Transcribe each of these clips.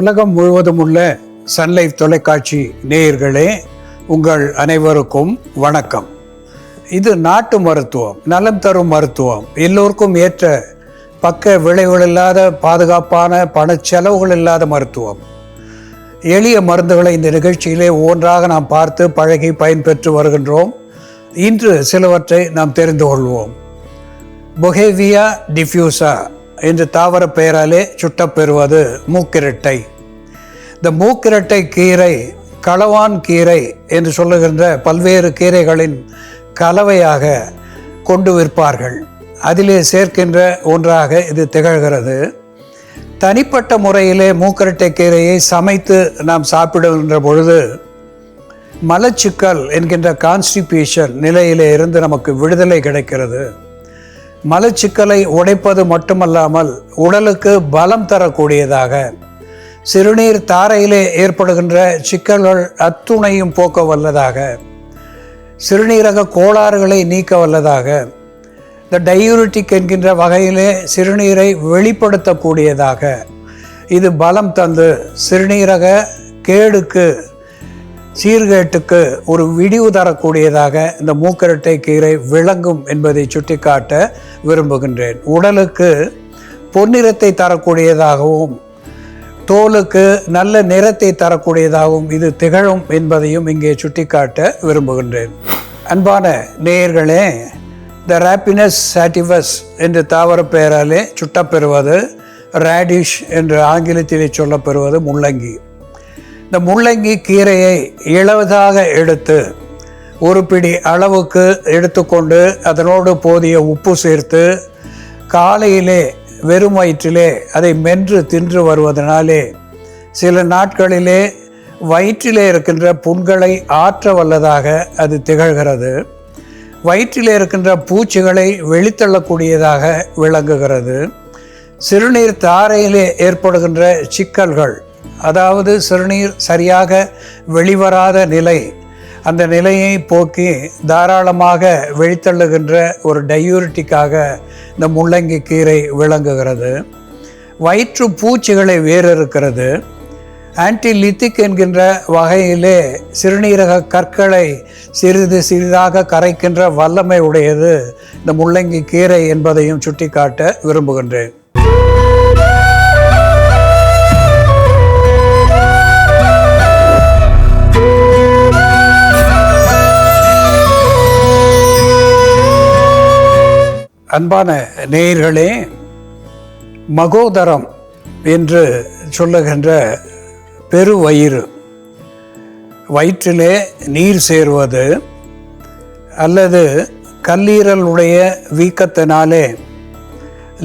உலகம் முழுவதும் உள்ள சன்லைஃப் தொலைக்காட்சி நேயர்களே, உங்கள் அனைவருக்கும் வணக்கம். இது நாட்டு மருத்துவம், நலம் தரும் மருத்துவம், எல்லோருக்கும் ஏற்ற பக்க விளைவுகள் இல்லாத பாதுகாப்பான பணச்செலவுகள் இல்லாத மருத்துவம். எளிய மருந்துகளை இந்த நிகழ்ச்சியிலே ஒன்றாக நாம் பார்த்து பழகி பயன்பெற்று வருகின்றோம். இன்று சிலவற்றை நாம் தெரிந்து கொள்வோம். பொஹேவியா டிஃப்யூசா என்று தாவர பெயராலே சுட்டப்பெறுவது மூக்கிரட்டை. இந்த மூக்கிரட்டை கீரை களவான் கீரை என்று சொல்லுகின்ற பல்வேறு கீரைகளின் கலவையாக கொண்டு விற்பார்கள். அதிலே சேர்க்கின்ற ஒன்றாக இது திகழ்கிறது. தனிப்பட்ட முறையிலே மூக்கிரட்டை கீரையை சமைத்து நாம் சாப்பிடுகின்ற பொழுது மலச்சிக்கல் என்கின்ற கான்ஸ்டிபேஷன் நிலையிலே இருந்து நமக்கு விடுதலை கிடைக்கிறது. மலச்சிக்கலை உடைப்பது மட்டுமல்லாமல் உடலுக்கு பலம் தரக்கூடியதாக, சிறுநீர் தாரையிலே ஏற்படுகின்ற சிக்கல்கள் அத்துணையும் போக்க வல்லதாக, சிறுநீரக கோளாறுகளை நீக்க வல்லதாக, இந்த டயூரிட்டிக் என்கின்ற வகையிலே சிறுநீரை வெளிப்படுத்தக்கூடியதாக, இது பலம் தந்து சிறுநீரக கேடுக்கு சீர்கேட்டுக்கு ஒரு விடிவு தரக்கூடியதாக இந்த மூக்கிரட்டை கீரை விளங்கும் என்பதை சுட்டிக்காட்ட விரும்புகின்றேன். உடலுக்கு பொன்னிறத்தை தரக்கூடியதாகவும் தோலுக்கு நல்ல நிறத்தை தரக்கூடியதாகவும் இது திகழும் என்பதையும் இங்கே சுட்டிக்காட்ட விரும்புகின்றேன். அன்பான நேயர்களே, த ராப்பினஸ் சாட்டிவஸ் என்று தாவர பெயராலே சுட்டப்பெறுவது ரேடிஷ் என்று ஆங்கிலத்திலே சொல்லப்பெறுவது முள்ளங்கி. இந்த முள்ளங்கி கீரையை இளவதாக எடுத்து ஒரு பிடி அளவுக்கு எடுத்துக்கொண்டு அதனோடு போதிய உப்பு சேர்த்து காலையிலே வெறும் வயிற்றிலே அதை மென்று தின்று வருவதனாலே சில நாட்களிலே வயிற்றிலே இருக்கின்ற புண்களை ஆற்ற வல்லதாக அது திகழ்கிறது. வயிற்றிலே இருக்கின்ற பூச்சிகளை வெளித்தள்ளக்கூடியதாக விளங்குகிறது. சிறுநீர் தாரையிலே ஏற்படுகின்ற சிக்கல்கள், அதாவது சிறுநீர் சரியாக வெளிவராத நிலை, அந்த நிலையை போக்கி தாராளமாக வெளித்தள்ளுகின்ற ஒரு டயூரிட்டிக்காக இந்த முள்ளங்கி கீரை விளங்குகிறது. வயிற்று பூச்சிகளை வேறிருக்கிறது. ஆன்டிலித்திக் என்கின்ற வகையிலே சிறுநீரக கற்களை சிறிது சிறிதாக கரைக்கின்ற வல்லமை உடையது இந்த முள்ளங்கி கீரை என்பதையும் சுட்டிக்காட்ட விரும்புகின்றேன். அன்பான நேயர்களே, மகோதரம் என்று சொல்லுகின்ற பெருவயிறு, வயிற்றிலே நீர் சேருவது அல்லது கல்லீரலுடைய வீக்கத்தினாலே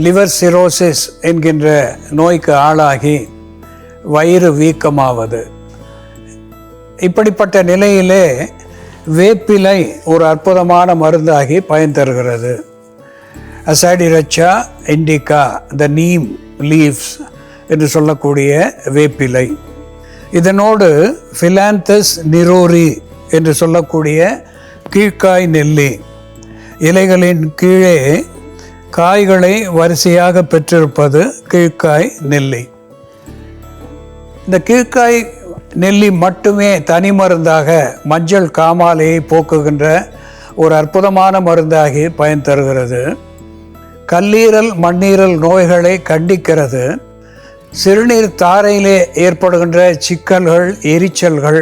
லிவர் சிரோசிஸ் என்கின்ற நோய்க்கு ஆளாகி வயிறு வீக்கமாவது, இப்படிப்பட்ட நிலையிலே வேப்பிலை ஒரு அற்புதமான மருந்தாகி பயன் தருகிறது. அசாடிரச்சா இண்டிகா, த நீம் லீவ்ஸ் என்று சொல்லக்கூடிய வேப்பிலை, இதனோடு ஃபிலாந்தஸ் நிரோரி என்று சொல்லக்கூடிய கீழ்காய் நெல்லி, இலைகளின் கீழே காய்களை வரிசையாக பெற்றிருப்பது கீழ்காய் நெல்லி. இந்த கீழ்காய் நெல்லி மட்டுமே தனி மருந்தாக மஞ்சள் காமாலையை போக்குகின்ற ஒரு அற்புதமான மருந்தாகி பயன் தருகிறது. கல்லீரல் மண்ணீரல் நோய்களை கண்டிக்கிறது. சிறுநீர் தாரையிலே ஏற்படுகின்ற சிக்கல்கள், எரிச்சல்கள்,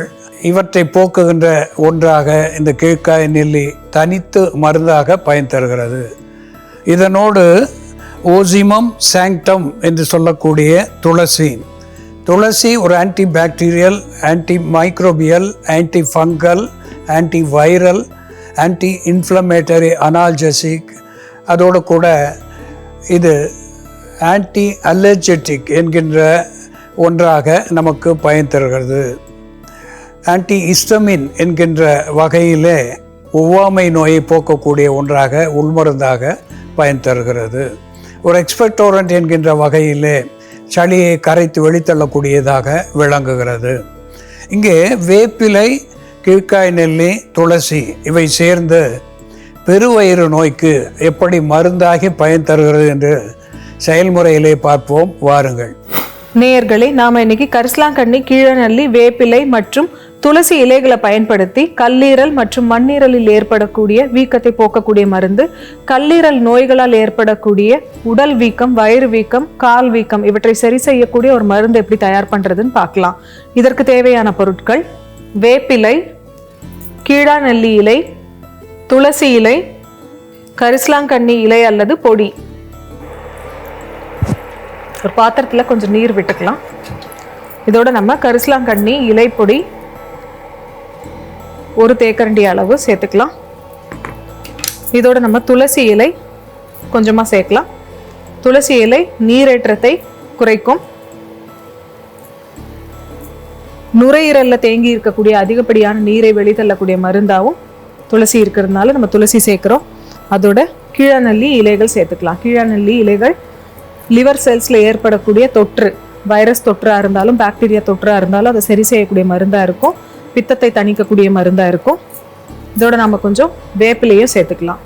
இவற்றை போக்குகின்ற ஒன்றாக இந்த கீழ்காய் நெல்லி தனித்து மருந்தாக பயன் தருகிறது. இதனோடு ஓசிமம் சாங்டம் என்று சொல்லக்கூடிய துளசி, துளசி ஒரு anti bacterial, anti microbial, anti fungal, anti viral, anti inflammatory, analgesic, அதோடு கூட இது ஆன்டி அலர்ஜெட்டிக் என்கின்ற ஒன்றாக நமக்கு பயன் தருகிறது. ஆன்டி ஹிஸ்டமின் என்கின்ற வகையிலே ஒவ்வாமை நோயை போக்கக்கூடிய ஒன்றாக உள்மருந்தாக பயன் தருகிறது. ஒரு எக்ஸ்பெக்டோரண்ட் என்கின்ற வகையிலே சளியை கரைத்து வெளித்தள்ளக்கூடியதாக விளங்குகிறது. இங்கே வேப்பிலை, கீழ்காய் நெல்லி, துளசி இவை சேர்ந்து பெருவயிறு நோய்க்கு எப்படி மருந்தாகி பயன் தருகிறது என்று செயல்முறையிலே பார்ப்போம், வாருங்கள். நேயர்களே, நாம இன்னைக்கு கரிசலாங்கண்ணி, கீழநெல்லி, வேப்பிலை மற்றும் துளசி இலைகளை பயன்படுத்தி கல்லீரல் மற்றும் மண்ணீரலில் ஏற்படக்கூடிய வீக்கத்தை போக்கக்கூடிய மருந்து, கல்லீரல் நோய்களால் ஏற்படக்கூடிய உடல் வீக்கம், வயிறு வீக்கம், கால் வீக்கம் இவற்றை சரி செய்யக்கூடிய ஒரு மருந்து எப்படி தயார் பண்றதுன்னு பார்க்கலாம். இதற்கு தேவையான பொருட்கள்: வேப்பிலை, கீழநெல்லி இலை, துளசி இலை, கரிசலாங்கண்ணி இலை அல்லது பொடி. ஒரு பாத்திரத்தில் கொஞ்சம் நீர் விட்டுக்கலாம். இதோட நம்ம கரிசலாங்கண்ணி இலை பொடி 1 தேக்கரண்டி அளவு சேர்த்துக்கலாம். இதோட நம்ம துளசி இலை கொஞ்சமாக சேர்க்கலாம். துளசி இலை நீரேற்றத்தை குறைக்கும். நுரையீரலில் தேங்கி இருக்கக்கூடிய அதிகப்படியான நீரை வெளித்தள்ளக்கூடிய மருந்தாகவும் துளசி இருக்கிறதுனால நம்ம துளசி சேர்க்குறோம். அதோட கீழநெல்லி இலைகள் சேர்த்துக்கலாம். கீழநெல்லி இலைகள் லிவர் செல்ஸில் ஏற்படக்கூடிய தொற்று, வைரஸ் தொற்றாக இருந்தாலும் பாக்டீரியா தொற்றாக இருந்தாலும் அதை சரி செய்யக்கூடிய மருந்தாக இருக்கும். பித்தத்தை தணிக்கக்கூடிய மருந்தாக இருக்கும். இதோட நம்ம கொஞ்சம் வேப்பிலையும் சேர்த்துக்கலாம்.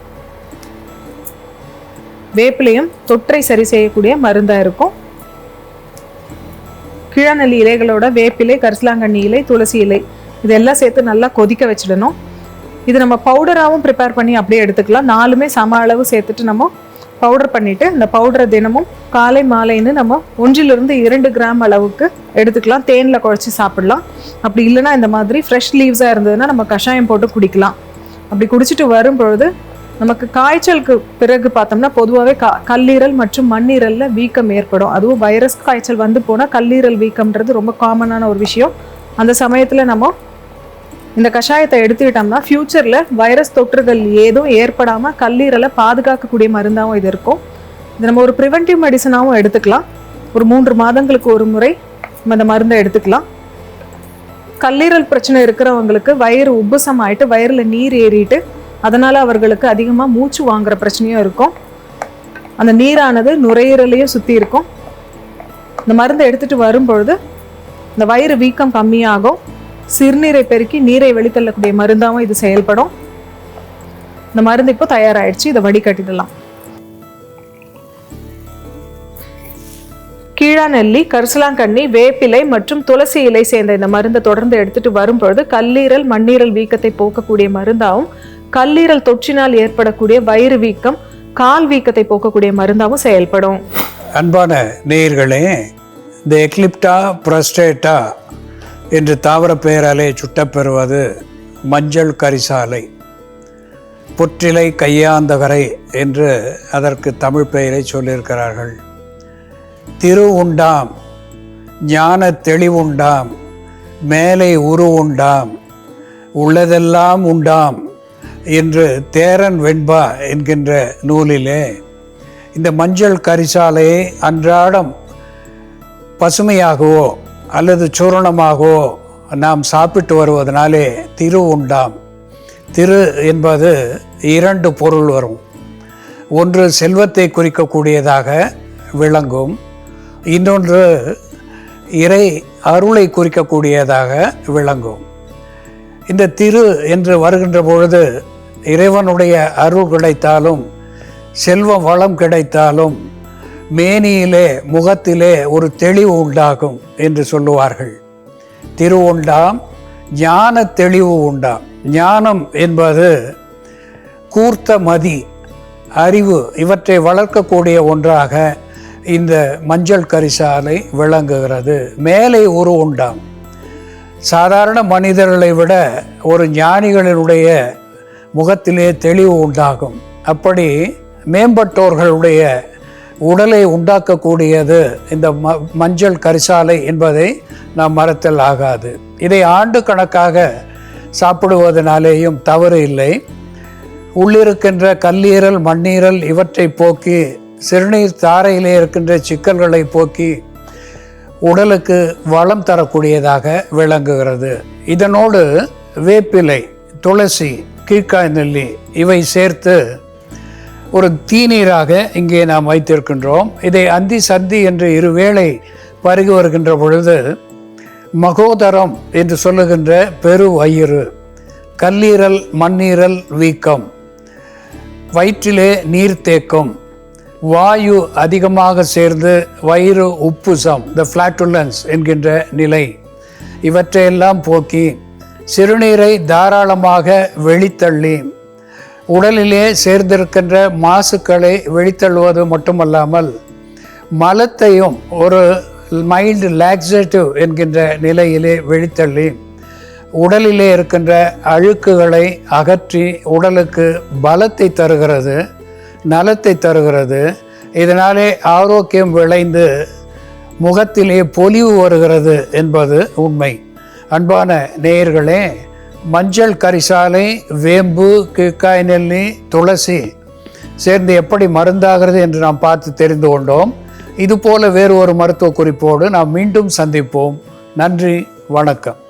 வேப்பிலையும் தொற்றை சரி செய்யக்கூடிய மருந்தாக இருக்கும். கீழநெல்லி இலைகளோட வேப்பிலை, கரிசலாங்கண்ணி இலை, துளசி இலை இதெல்லாம் சேர்த்து நல்லா கொதிக்க வச்சிடணும். இது நம்ம பவுடராகவும் ப்ரிப்பேர் பண்ணி அப்படியே எடுத்துக்கலாம். 4மே சம அளவு சேர்த்துட்டு நம்ம பவுடர் பண்ணிவிட்டு இந்த பவுடரை தினமும் காலை மாலைன்னு நம்ம 1-2 கிராம் அளவுக்கு எடுத்துக்கலாம். தேனில் குழச்சி சாப்பிடலாம். அப்படி இல்லைனா இந்த மாதிரி ஃப்ரெஷ் லீவ்ஸாக இருந்ததுன்னா நம்ம கஷாயம் போட்டு குடிக்கலாம். அப்படி குடிச்சிட்டு வரும்பொழுது நமக்கு காய்ச்சலுக்கு பிறகு பார்த்தோம்னா பொதுவாகவே கல்லீரல் மற்றும் மண்ணீரலில் வீக்கம் ஏற்படும். அதுவும் வைரஸ் காய்ச்சல் வந்து போனால் கல்லீரல் வீக்கம்ன்றது ரொம்ப காமனான ஒரு விஷயம். அந்த சமயத்தில் நம்ம இந்த கஷாயத்தை எடுத்துக்கிட்டோம்னா ஃப்யூச்சரில் வைரஸ் தொற்றுகள் ஏதும் ஏற்படாமல் கல்லீரலை பாதுகாக்கக்கூடிய மருந்தாகவும் இது இருக்கும். இது நம்ம ஒரு ப்ரிவென்டிவ் மெடிசனாகவும் எடுத்துக்கலாம். ஒரு 3 மாதங்களுக்கு ஒரு முறை நம்ம இந்த மருந்தை எடுத்துக்கலாம். கல்லீரல் பிரச்சனை இருக்கிறவங்களுக்கு வயிறு உப்புசம் ஆகிட்டு வயிறில் நீர் ஏறிட்டு அதனால் அவர்களுக்கு அதிகமாக மூச்சு வாங்குற பிரச்சனையும் இருக்கும். அந்த நீரானது நுரையீரலையும் சுற்றி இருக்கும். இந்த மருந்தை எடுத்துகிட்டு வரும்பொழுது இந்த வயிறு வீக்கம் கம்மியாகும். சிறுநீரை பெருக்கி நீரை வெளித்தள்ளக்கூடிய மருந்தாகவும் இது செயல்படும். இந்த மருந்து இப்போ தயாராகிடுச்சு. இதை வடிகட்டிடலாம். கீழநெல்லி, கரிசலாங்கண்ணி, வேப்பிலை மற்றும் துளசி இலை சேர்ந்த இந்த மருந்தை தொடர்ந்து எடுத்துட்டு வரும்பொழுது கல்லீரல், மண்ணீரல் வீக்கத்தை போக்கக்கூடிய மருந்தாகவும், கல்லீரல் தொற்றினால் ஏற்படக்கூடிய வயிறு வீக்கம், கால் வீக்கத்தை போக்கக்கூடிய மருந்தாகவும் செயல்படும். அன்பான நேயர்களே, இந்த எக்லிப்டா ப்ரஸ்டேட்டா என்று தாவர பெயராலே சுட்டப்பெறுவது மஞ்சள் கரிசாலை, புற்றிலை கையாந்தகரை என்று அதற்கு தமிழ் பெயரை சொல்லியிருக்கிறார்கள். திரு உண்டாம், ஞான தெளிவுண்டாம், மேலை உரு உண்டாம், உள்ளதெல்லாம் உண்டாம் என்று தேரன் வெண்பா என்கின்ற நூலிலே இந்த மஞ்சள் கரிசாலையை அன்றாடம் பசுமையாகவோ அல்லது சூரணமாகவோ நாம் சாப்பிட்டு வருவதனாலே திரு உண்டாம். திரு என்பது 2 பொருள் வரும். ஒன்று செல்வத்தை குறிக்கக்கூடியதாக விளங்கும், இன்னொன்று இறை அருளை குறிக்கக்கூடியதாக விளங்கும். இந்த திரு என்று வருகின்ற பொழுது இறைவனுடைய அருள் கிடைத்தாலும் செல்வ வளம் கிடைத்தாலும் மேனியிலே முகத்திலே ஒரு தெளிவு உண்டாகும் என்று சொல்லுவார்கள். திரு உண்டாம், ஞான தெளிவு உண்டாம். ஞானம் என்பது கூர்த்த மதி, அறிவு இவற்றை வளர்க்கக்கூடிய ஒன்றாக இந்த மஞ்சள் கரிசாலை விளங்குகிறது. மேலே உரு உண்டாம். சாதாரண மனிதர்களை விட ஒரு ஞானிகளினுடைய முகத்திலே தெளிவு உண்டாகும். அப்படி மேம்பட்டோர்களுடைய உடலை உண்டாக்கக்கூடியது இந்த மஞ்சள் கரிசாலை என்பதை நாம் மறத்தல் ஆகாது. இதை ஆண்டு கணக்காக சாப்பிடுவதனாலேயும் தவறு இல்லை. உள்ளிருக்கின்ற கல்லீரல், மண்ணீரல் இவற்றை போக்கி, சிறுநீர் தாரையிலே இருக்கின்ற சிக்கல்களை போக்கி உடலுக்கு வளம் தரக்கூடியதாக விளங்குகிறது. இதனோடு வேப்பிலை, துளசி, கீழ்காய்நெல்லி இவை சேர்த்து ஒரு தீநீராக இங்கே நாம் வைத்திருக்கின்றோம். இதை அந்தி சந்தி என்று 2 வேளை பருகி வருகின்ற பொழுது மகோதரம் என்று சொல்லுகின்ற பெரு வயிறு, கல்லீரல், மண்ணீரல் வீக்கம், வயிற்றிலே நீர்த்தேக்கம், வாயு அதிகமாக சேர்ந்து வயிறு உப்புசம், த ஃப்ளாட்டுலன்ஸ் என்கின்ற நிலை, இவற்றையெல்லாம் போக்கி சிறுநீரை தாராளமாக வெளித்தள்ளி உடலிலே சேர்ந்திருக்கின்ற மாசுக்களை வெளித்தள்ளுவது மட்டுமல்லாமல் மலத்தையும் ஒரு மைல்டு லாக்ஸேட்டிவ் என்கின்ற நிலையிலே வெளித்தள்ளி உடலிலே இருக்கின்ற அழுக்குகளை அகற்றி உடலுக்கு பலத்தை தருகிறது, நலத்தை தருகிறது. இதனாலே ஆரோக்கியம் விளைந்து முகத்திலே பொலிவு வருகிறது என்பது உண்மை. அன்பான நேயர்களே, மஞ்சள் கரிசாலை, வேம்பு, கீக்காய் நெல்லி, துளசி சேர்ந்து எப்படி மருந்தாகிறது என்று நாம் பார்த்து தெரிந்து கொண்டோம். இதுபோல வேறு ஒரு மருத்துவ குறிப்போடு நாம் மீண்டும் சந்திப்போம். நன்றி, வணக்கம்.